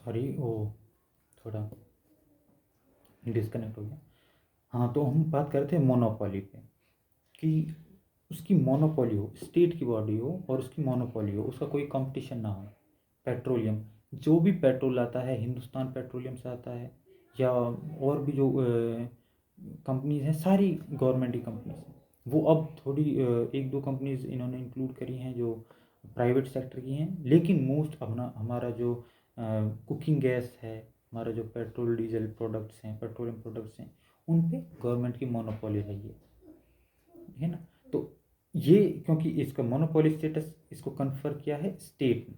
Sorry, वो थोड़ा disconnect हो गया। हाँ, तो हम बात कर रहे थे मोनोपोली पे, कि उसकी मोनोपोली हो, स्टेट की बॉडी हो और उसकी मोनोपोली हो, उसका कोई कंपटीशन ना हो। पेट्रोलियम, जो भी पेट्रोल आता है हिंदुस्तान पेट्रोलियम से आता है, या और भी जो कंपनीज हैं सारी गवर्नमेंट की कंपनीज हैं। वो अब थोड़ी एक दो कंपनीज इन्होंने इंक्लूड करी हैं जो प्राइवेट सेक्टर की हैं, लेकिन मोस्ट अपना हमारा जो कुकिंग गैस है, हमारा जो पेट्रोल डीजल प्रोडक्ट्स हैं, पेट्रोलियम प्रोडक्ट्स हैं, उन पे गवर्नमेंट की मोनोपोली रही है ना। तो ये क्योंकि इसका मोनोपोली स्टेटस इसको कन्फर किया है स्टेट ने,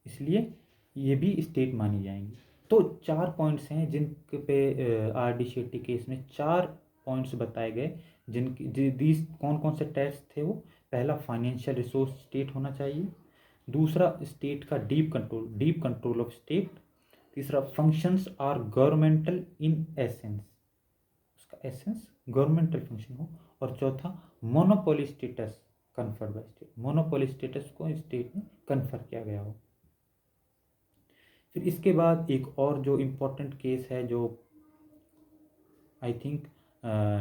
इसलिए ये भी स्टेट मानी जाएंगी। तो 4 पॉइंट्स हैं जिन पे आर डी शेट्टी केस में 4 पॉइंट्स बताए गए, जिनकी दीज कौन कौन से टेस्ट थे वो। पहला, फाइनेंशियल रिसोर्स स्टेट होना चाहिए। दूसरा, स्टेट का डीप कंट्रोल ऑफ स्टेट। तीसरा, functions are governmental in essence, उसका एसेंस गवर्नमेंटल फंक्शन हो। और चौथा, monopoly status conferred by state, monopoly status को स्टेट ने कन्फर किया गया हो। फिर इसके बाद एक और जो इम्पोर्टेंट केस है, जो I think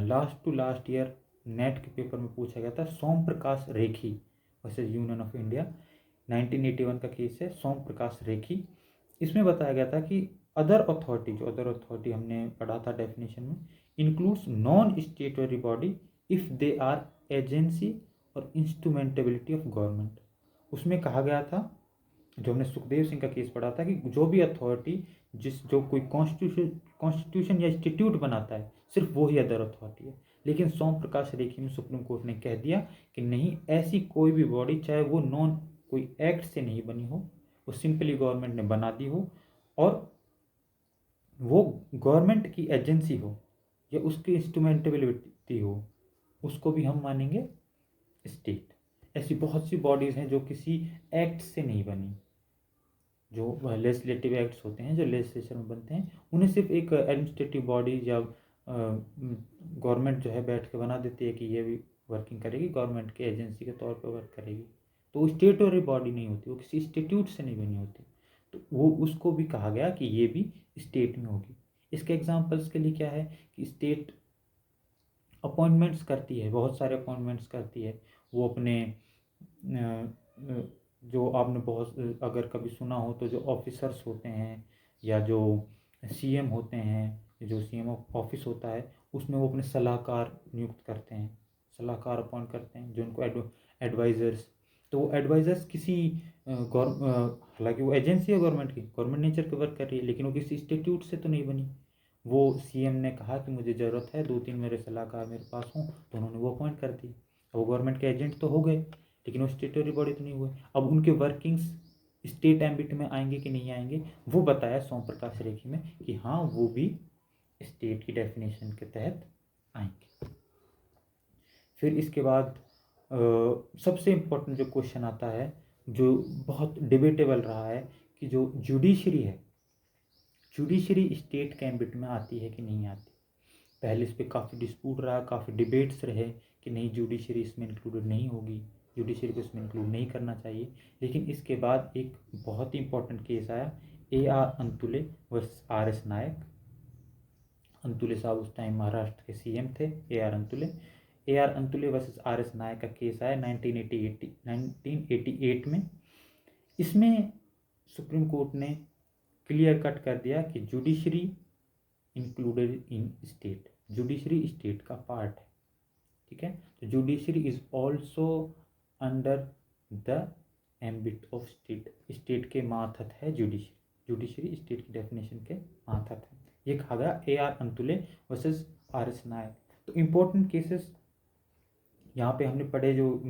last to last year NET के पेपर में पूछा गया था, Som Prakash Rekhi versus union of India, 1981 का केस है, सोम प्रकाश रेखी। इसमें बताया गया था कि अदर अथॉरिटी, जो अदर अथॉरिटी हमने पढ़ा था डेफिनेशन में, includes non statutory body if they are agency और इंस्ट्रूमेंटेबिलिटी ऑफ गवर्नमेंट। उसमें कहा गया था, जो हमने सुखदेव सिंह का केस पढ़ा था, कि जो भी अथॉरिटी जो कोई कॉन्स्टिट्यूशन या इंस्टीट्यूट बनाता है, सिर्फ वो ही अदर अथॉरिटी है। लेकिन सोम प्रकाश रेखी में सुप्रीम कोर्ट ने कह दिया कि नहीं, ऐसी कोई भी बॉडी, चाहे वो नॉन कोई एक्ट से नहीं बनी हो, वो सिंपली गवर्नमेंट ने बना दी हो, और वो गवर्नमेंट की एजेंसी हो या उसकी इंस्ट्रूमेंटेबिलिटी हो, उसको भी हम मानेंगे स्टेट। ऐसी बहुत सी बॉडीज़ हैं जो किसी एक्ट से नहीं बनी, जो लेजिस्लेटिव एक्ट्स होते हैं जो लेजिस्लेचर में बनते हैं, उन्हें सिर्फ एक एडमिनिस्ट्रेटिव बॉडी या गवर्नमेंट जो है बैठ के बना देती है कि ये भी वर्किंग करेगी, गवर्नमेंट की एजेंसी के तौर पे वर्क करेगी। तो वो स्टेटरी बॉडी नहीं होती, वो किसी इंस्टीट्यूट से नहीं बनी होती। तो वो उसको भी कहा गया कि ये भी स्टेट में होगी। इसके एग्जाम्पल्स के लिए क्या है कि स्टेट अपॉइंटमेंट्स करती है, बहुत सारे अपॉइंटमेंट्स करती है। वो अपने जो आपने बहुत अगर कभी सुना हो तो जो ऑफिसर्स होते हैं या जो सीएम होते हैं, जो सीएम ऑफिस होता है, उसमें वो अपने सलाहकार नियुक्त करते हैं, सलाहकार अपॉइंट करते हैं जो उनको एडवाइज़र्स। तो वो एडवाइज़र्स किसी हालांकि वो एजेंसी है गवर्नमेंट की, गवर्नमेंट नेचर के वर्क कर रही है, लेकिन वो किसी इंस्टीट्यूट से तो नहीं बनी। वो सीएम ने कहा कि मुझे ज़रूरत है 2-3 मेरे सलाहकार मेरे पास हों, तो उन्होंने वो अपॉइंट कर दी। अब वो गवर्नमेंट के एजेंट तो हो गए, लेकिन वो स्टेटरी बॉडी तो नहीं हुए। अब उनके वर्किंग्स स्टेट एम्बिट में आएंगे कि नहीं आएंगे, वो बताया सोम प्रकाश रेखी में कि हाँ, वो भी स्टेट की डेफिनेशन के तहत आएंगे। फिर इसके बाद सबसे इम्पोर्टेंट जो क्वेश्चन आता है, जो बहुत डिबेटेबल रहा है, कि जो जुडिशरी है, जुडिशरी स्टेट के एम्बिट में आती है कि नहीं आती। पहले इस पर काफ़ी डिस्प्यूट रहा, काफ़ी डिबेट्स रहे कि नहीं, जुडिशरी इसमें इंक्लूडेड नहीं होगी, जुडिशरी को इसमें इंक्लूड नहीं करना चाहिए। लेकिन इसके बाद एक बहुत ही इंपॉर्टेंट केस आया, A R Antulay versus R S Nayak. Antulay साहब उस टाइम महाराष्ट्र के सीएम थे, A R Antulay versus R S Nayak का केस आया 1988 में। इसमें सुप्रीम कोर्ट ने क्लियर कट कर दिया कि judiciary included in state, judiciary state का पार्ट है, ठीक है। तो judiciary is also under the ambit of state, state के मातहत है जुडिशरी, जुडिशरी स्टेट की डेफिनेशन के मातहत है। ये कहा गया A R Antulay versus R S Nayak. तो इम्पोर्टेंट केसेस यहाँ पे हमने पढ़े, जो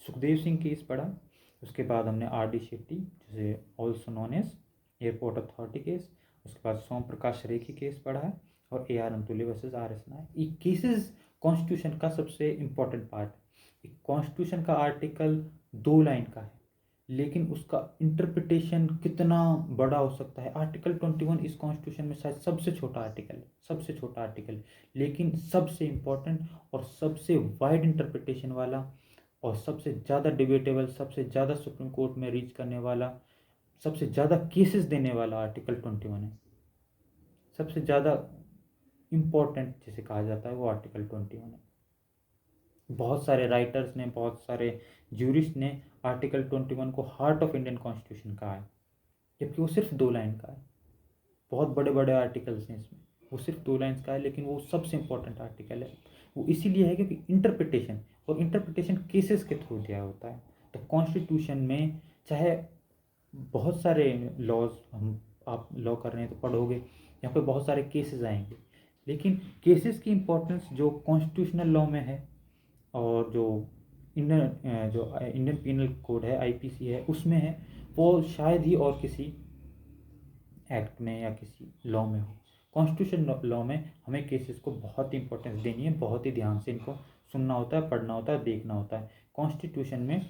सुखदेव सिंह केस पढ़ा, उसके बाद हमने आर डी शेट्टी, जैसे also known as airport authority case, उसके बाद सोम प्रकाश रेखी केस पढ़ा है, और A R Antulay versus R S Nayak. ये केसेस कॉन्स्टिट्यूशन का सबसे इम्पोर्टेंट पार्ट है। कॉन्स्टिट्यूशन का आर्टिकल 2 लाइन का है, लेकिन उसका इंटरप्रिटेशन कितना बड़ा हो सकता है। आर्टिकल 21 इस कॉन्स्टिट्यूशन में शायद सबसे छोटा आर्टिकल है, सबसे छोटा आर्टिकल, लेकिन सबसे इम्पोर्टेंट और सबसे वाइड इंटरप्रिटेशन वाला, और सबसे ज़्यादा डिबेटेबल, सबसे ज़्यादा सुप्रीम कोर्ट में रीच करने वाला सबसे ज़्यादा केसेस देने वाला आर्टिकल 21 है। सबसे ज़्यादा इम्पोर्टेंट जिसे कहा जाता है वो आर्टिकल 21 है। बहुत सारे राइटर्स ने, बहुत सारे ज्यूरिस्ट ने आर्टिकल 21 को हार्ट ऑफ इंडियन कॉन्स्टिट्यूशन कहा है, जबकि वो सिर्फ 2 लाइन का है। बहुत बड़े बड़े आर्टिकल्स हैं इसमें, वो सिर्फ 2 लाइन्स का है, लेकिन वो सबसे इम्पोर्टेंट आर्टिकल है। वो इसीलिए है क्योंकि इंटरप्रिटेशन, और इंटरप्रिटेशन केसेस के थ्रू दिया होता है। तो कॉन्स्टिट्यूशन में चाहे बहुत सारे लॉज, हम आप लॉ कर रहे हैं तो पढ़ोगे, यहाँ पे बहुत सारे केसेस आएंगे, लेकिन केसेस की इम्पोर्टेंस जो कॉन्स्टिट्यूशनल लॉ में है और जो इंडियन पीनल कोड है, आईपीसी है, उसमें है, वो शायद ही और किसी एक्ट में या किसी लॉ में हो। कॉन्स्टिट्यूशन लॉ में हमें केसेस को बहुत ही इंपॉर्टेंस देनी है, बहुत ही ध्यान से इनको सुनना होता है, पढ़ना होता है, देखना होता है। कॉन्स्टिट्यूशन में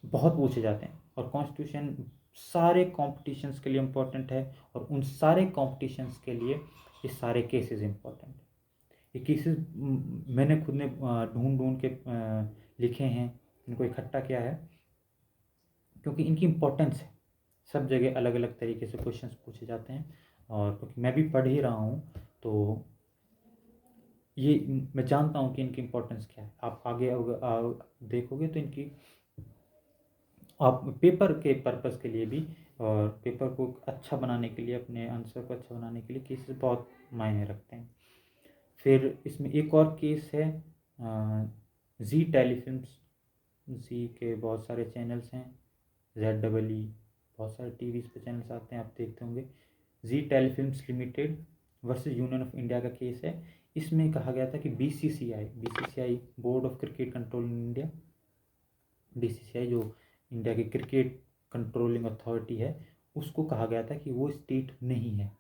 बहुत पूछे जाते हैं, और कॉन्स्टिट्यूशन सारे कॉम्पिटिशन्स के लिए इम्पोर्टेंट है, और उन सारे कॉम्पिटिशन्स के लिए ये सारे केसेस इम्पोर्टेंट है। ये केसेस मैंने खुद ने ढूंढ ढूंढ के लिखे हैं, इनको इकट्ठा किया है, क्योंकि इनकी इम्पोर्टेंस है। सब जगह अलग अलग तरीके से क्वेश्चंस पूछे जाते हैं, और क्योंकि मैं भी पढ़ ही रहा हूँ, तो ये मैं जानता हूँ कि इनकी इम्पोर्टेंस क्या है। आप आगे देखोगे तो इनकी, आप पेपर के पर्पस के लिए भी, और पेपर को अच्छा बनाने के लिए, अपने आंसर को अच्छा बनाने के लिए केसेस बहुत मायने रखते हैं। फिर इसमें एक और केस है, जी टेलीफिल्म्स। जी के बहुत सारे चैनल्स हैं, ZEE, बहुत सारे टीवीज़ पे चैनल्स आते हैं, आप देखते होंगे। Zee telefilms limited versus union of India का केस है। इसमें कहा गया था कि BCCI board of cricket control in India, BCCI जो इंडिया की क्रिकेट कंट्रोलिंग अथॉरिटी है, उसको कहा गया था कि वो स्टेट नहीं है।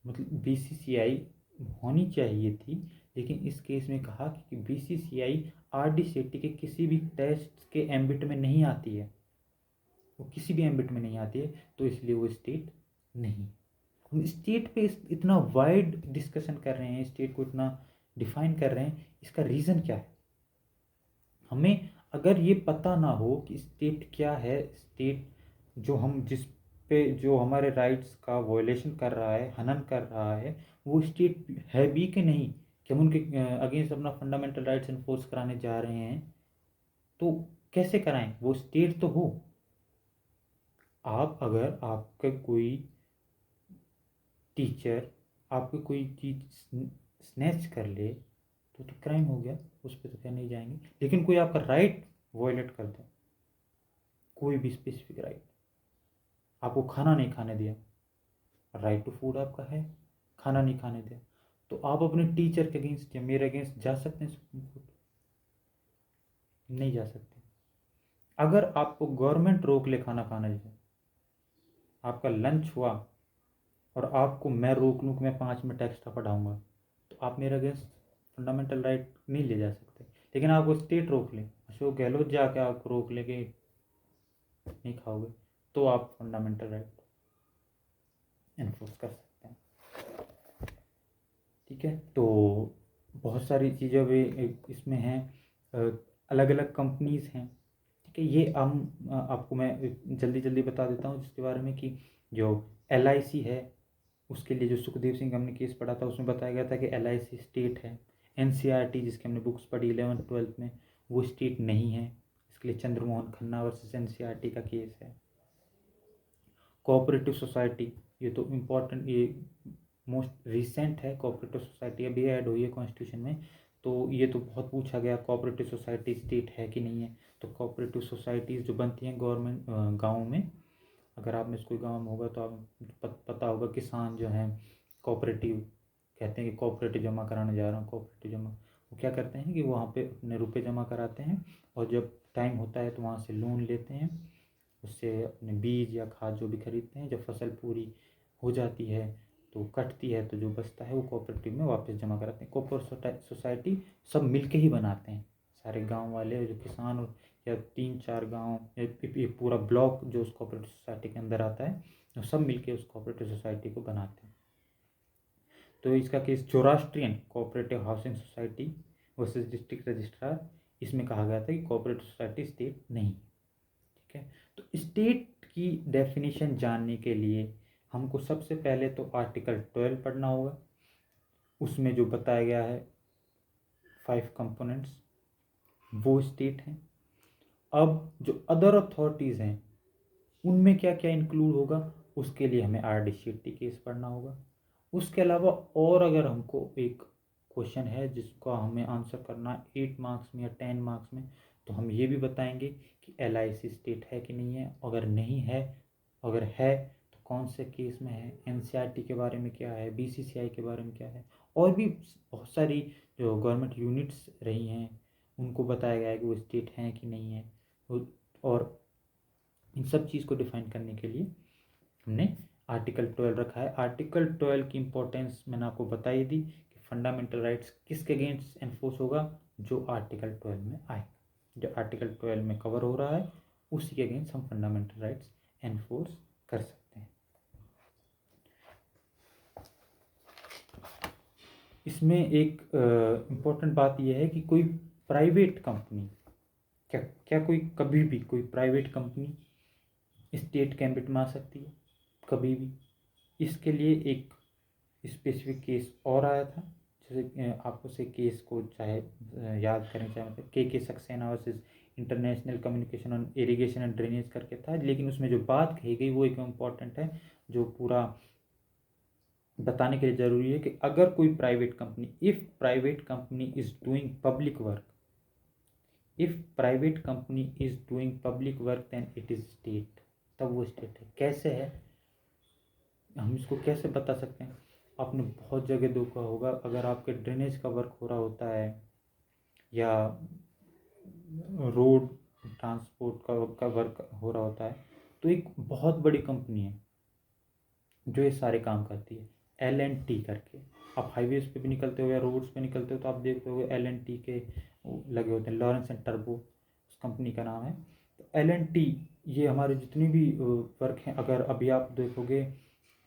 मतलब बीसीसीआई होनी चाहिए थी, लेकिन इस केस में कहा कि बीसीसीआई RD-SETI के किसी भी टेस्ट के एम्बिट में नहीं आती है, वो किसी भी एम्बिट में नहीं आती है, तो इसलिए वो स्टेट नहीं। हम स्टेट पे इतना वाइड डिस्कशन कर रहे हैं, स्टेट को इतना डिफाइन कर रहे हैं, इसका रीज़न क्या है? हमें अगर ये पता ना हो कि स्टेट क्या है, स्टेट जो हम जिस पे जो हमारे राइट्स का वायलेशन कर रहा है, हनन कर रहा है, वो स्टेट है भी कि नहीं, कि हम उनके अगेंस्ट अपना फंडामेंटल राइट्स इन्फोर्स कराने जा रहे हैं, तो कैसे कराएं? वो स्टेट तो हो। आप अगर आपका कोई टीचर आपको कोई चीज़ स्नैच कर ले तो क्राइम हो गया, उस पर तो क्या नहीं जाएंगे। लेकिन कोई आपका राइट वायलेट कर दे, कोई भी स्पेसिफिक राइट, आपको खाना नहीं खाने दिया, राइट टू फूड आपका है, खाना नहीं खाने दिया, तो आप अपने टीचर के अगेंस्ट या मेरे अगेंस्ट जा सकते हैं सुप्रीम कोर्ट? नहीं जा सकते। अगर आपको गवर्नमेंट रोक ले खाना खाने से, आपका लंच हुआ और आपको मैं रोक लूँ कि मैं 5 मिनट एक्स्ट्रा पढ़ाऊँगा, तो आप मेरे अगेंस्ट फंडामेंटल राइट नहीं ले जा सकते। लेकिन आपको स्टेट रोक ले, अशोक गहलोत जाके आपको रोक ले कि नहीं खाओगे, तो आप फंडामेंटल राइट एनफोर्स कर सकते हैं। ठीक है, तो बहुत सारी चीज़ें भी इसमें हैं, अलग अलग कंपनीज़ हैं। ठीक है, ये हम आपको मैं जल्दी जल्दी बता देता हूँ जिसके बारे में, कि जो LIC है, उसके लिए जो सुखदेव सिंह हमने केस पढ़ा था, उसमें बताया गया था कि LIC स्टेट है। NCERT जिसकी हमने बुक्स पढ़ी 11th-12th में, वो स्टेट नहीं है। इसके लिए चंद्रमोहन खन्ना वर्सेस NCERT का केस है। कोऑपरेटिव सोसाइटी, ये तो इम्पोर्टेंट, ये मोस्ट रिसेंट है। कोऑपरेटिव सोसाइटी अभी ऐड हुई है कॉन्स्टिट्यूशन में, तो ये तो बहुत पूछा गया, कोऑपरेटिव सोसाइटी स्टेट है कि नहीं है। तो कोऑपरेटिव सोसाइटीज़ जो बनती हैं गवर्नमेंट गाँव में, अगर आप में से कोई गाँव में होगा तो आप पता होगा, किसान जो हैं कोऑपरेटिव, कहते हैं कि कोऑपरेटिव जमा कराने जा रहा हूँ, कोऑपरेटिव जमा, वो क्या करते हैं कि वहाँ पे अपने रुपए जमा कराते हैं, और जब टाइम होता है तो वहाँ से लोन लेते हैं, उससे अपने बीज या खाद जो भी खरीदते हैं। जब फसल पूरी हो जाती है तो कटती है, तो जो बचता है वो कोऑपरेटिव में वापस जमा कराते हैं। कोऑपरेटिव सोसाइटी सब मिलके ही बनाते हैं, सारे गांव वाले, जो किसान या 3-4 गांव, एक पूरा ब्लॉक जो उस कोऑपरेटिव सोसाइटी के अंदर आता है, तो सब मिलके उस कोऑपरेटिव सोसाइटी को बनाते हैं। तो इसका case Zoroastrian cooperative housing society versus district registrar, इसमें कहा गया था कि कोऑपरेटिव सोसाइटी स्टेट नहीं। ठीक है, तो स्टेट इसकी डेफिनेशन जानने के लिए हमको सबसे पहले तो आर्टिकल 12 पढ़ना होगा। उसमें जो बताया गया है 5 कंपोनेंट्स वो स्टेट हैं। अब जो अदर अथॉरिटीज़ हैं उनमें क्या क्या इंक्लूड होगा, उसके लिए हमें आर डी शेट्टी केस पढ़ना होगा। उसके अलावा और अगर हमको एक क्वेश्चन है जिसका हमें आंसर करना है 8 मार्क्स में या 10 मार्क्स में, तो हम ये भी बताएंगे कि LIC स्टेट है कि नहीं है। अगर नहीं है, अगर है तो कौन से केस में है, NCERT के बारे में क्या है, BCCI के बारे में क्या है, और भी बहुत सारी जो गवर्नमेंट यूनिट्स रही हैं उनको बताया गया है कि वो स्टेट हैं कि नहीं है। और इन सब चीज़ को डिफाइन करने के लिए हमने आर्टिकल 12 रखा है। आर्टिकल 12 की इम्पोर्टेंस मैंने आपको बताई दी कि फंडामेंटल राइट्स किसके अगेंस्ट एनफोर्स होगा, जो आर्टिकल 12 में आए, जो आर्टिकल 12 में कवर हो रहा है उसी के अगेंस्ट हम फंडामेंटल राइट्स एनफोर्स कर सकते हैं। इसमें एक इम्पोर्टेंट बात यह है कि कोई प्राइवेट कंपनी क्या कोई कभी भी कोई प्राइवेट कंपनी स्टेट के एम्बिट में आ सकती है कभी भी। इसके लिए एक स्पेसिफिक केस और आया था, जैसे आप उसे केस को चाहे याद करें चाहे मतलब के Saxena versus international communication on irrigation and drainage करके था, लेकिन उसमें जो बात कही गई वो एक इम्पॉर्टेंट है जो पूरा बताने के लिए ज़रूरी है कि अगर कोई private company, if private company is doing public work, if private company is doing public work then it is state, तब वो स्टेट है। कैसे है, हम इसको कैसे बता सकते हैं। आपने बहुत जगह देखा होगा, अगर आपके ड्रेनेज का वर्क हो रहा होता है या रोड ट्रांसपोर्ट का वर्क हो रहा होता है, तो एक बहुत बड़ी कंपनी है जो ये सारे काम करती है, L&T करके। आप हाईवेज पे भी निकलते हो या रोड्स पे निकलते हो तो आप देखते हो L&T के लगे होते हैं, लॉरेंस एंड टर्बो उस कंपनी का नाम है। तो L&T ये हमारे जितनी भी वर्क हैं, अगर अभी आप देखोगे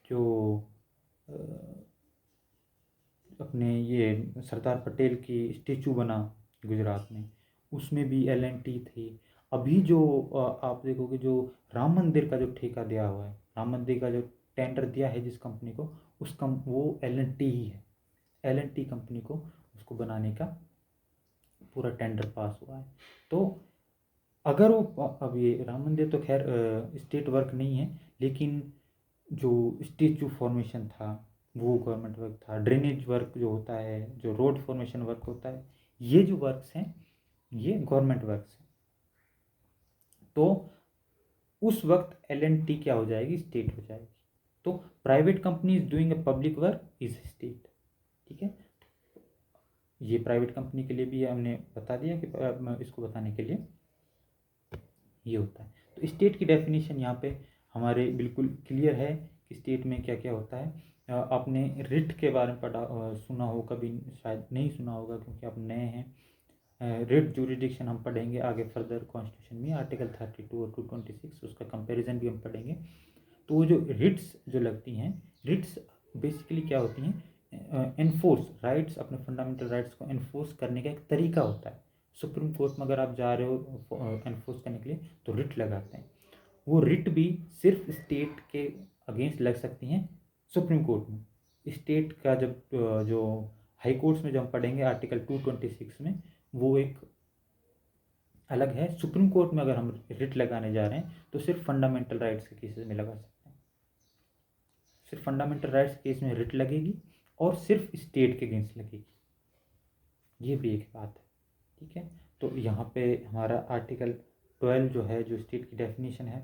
जो अपने ये सरदार पटेल की स्टेचू बना गुजरात में, उसमें भी L&T थी। अभी जो आप देखोगे जो राम मंदिर का जो ठेका दिया हुआ है, राम मंदिर का जो टेंडर दिया है जिस कंपनी को, वो L&T ही है। L&T कंपनी को उसको बनाने का पूरा टेंडर पास हुआ है। तो अगर वो अब ये राम मंदिर तो खैर स्टेट वर्क नहीं है, लेकिन जो स्टेचू फॉर्मेशन था वो गवर्नमेंट वर्क था। ड्रेनेज वर्क जो होता है, जो रोड फॉर्मेशन वर्क होता है, ये जो वर्क्स हैं ये गवर्नमेंट वर्क्स हैं। तो उस वक्त L&T क्या हो जाएगी, स्टेट हो जाएगी। तो private company is doing a public work is state. ठीक है, ये प्राइवेट कंपनी के लिए भी हमने बता दिया कि इसको बताने के लिए ये होता है। तो स्टेट की डेफिनेशन यहाँ पे हमारे बिल्कुल क्लियर है कि स्टेट में क्या क्या होता है। आपने रिट के बारे में सुना हो, कभी शायद नहीं सुना होगा क्योंकि आप नए हैं। रिट जुरिडिक्शन हम पढ़ेंगे आगे फर्दर कॉन्स्टिट्यूशन में, आर्टिकल 32 और 226 उसका कंपैरिजन भी हम पढ़ेंगे। तो वो जो रिट्स जो लगती हैं, रिट्स बेसिकली क्या होती हैं, एनफोर्स राइट्स, अपने फंडामेंटल राइट्स को एनफोर्स करने का एक तरीका होता है। सुप्रीम कोर्ट में अगर आप जा रहे हो एनफोर्स करने के लिए तो रिट लगाते हैं। वो रिट भी सिर्फ स्टेट के अगेंस्ट लग सकती हैं सुप्रीम कोर्ट में। स्टेट का जब जो हाई कोर्ट्स में जब हम पढ़ेंगे आर्टिकल 226 में, वो एक अलग है। सुप्रीम कोर्ट में अगर हम रिट लगाने जा रहे हैं तो सिर्फ फंडामेंटल राइट्स के केसेस में लगा सकते हैं। सिर्फ फंडामेंटल राइट्स केस में रिट लगेगी और सिर्फ स्टेट के अगेंस्ट लगेगी, ये भी एक बात है। ठीक है, तो यहाँ पे हमारा आर्टिकल 12 जो है, जो स्टेट की डेफिनेशन है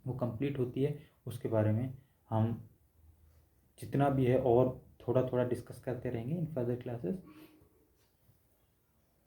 वो कंप्लीट होती है। उसके बारे में हम जितना भी है और थोड़ा थोड़ा डिस्कस करते रहेंगे इन फर्दर क्लासेस।